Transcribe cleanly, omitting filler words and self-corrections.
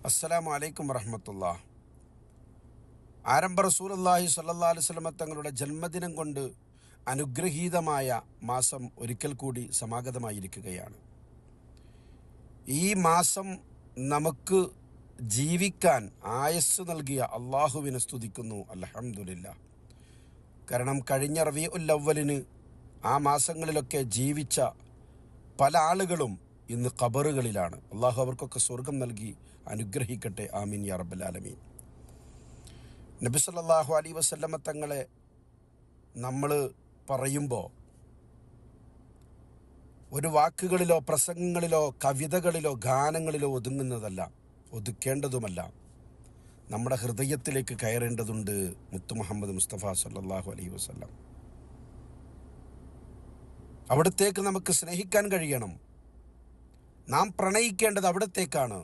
അസ്സലാമു അലൈക്കും വറഹ്മത്തുള്ളാഹ്. ആരംഭ റസൂലുള്ളാഹി സ്വല്ലല്ലാഹു അലൈഹി വസല്ലമ തങ്ങളുടെ ജന്മദിനം കൊണ്ട് അനുഗ്രഹീതമായ മാസം ഒരിക്കൽ കൂടി സമാഗതമായിരിക്കുകയാണ്. ഈ മാസം നമുക്ക് ജീവിക്കാൻ ആയസ്സ് നൽകിയ അള്ളാഹുവിനെ സ്തുതിക്കുന്നു, അൽഹംദുലില്ലാഹ്. കാരണം കഴിഞ്ഞ റബീഉൽ അവ്വലിന് ആ മാസങ്ങളിലൊക്കെ ജീവിച്ച പല ആളുകളും ഇന്ന് ഖബറുകളിലാണ്. അള്ളാഹു അവർക്കൊക്കെ സ്വർഗം നൽകി അനുഗ്രഹിക്കട്ടെ, ആമീൻ യാ റബ്ബൽ ആലമീൻ. നബി സല്ലല്ലാഹു അലൈഹി വസല്ലമ തങ്ങളെ നമ്മൾ പറയുമ്പോൾ ഒരു വാക്കുകളിലോ പ്രസംഗങ്ങളിലോ കവിതകളിലോ ഗാനങ്ങളിലോ ഒതുക്കേണ്ടതുമല്ല. നമ്മുടെ ഹൃദയത്തിലേക്ക് കയറേണ്ടതുണ്ട്. മുത്തു മുഹമ്മദ് മുസ്തഫ സല്ലല്ലാഹു അലൈഹി വസല്ലം, അവിടത്തേക്ക് നമുക്ക് സ്നേഹിക്കാൻ കഴിയണം. നാം പ്രണയിക്കേണ്ടത് അവിടത്തേക്കാണ്.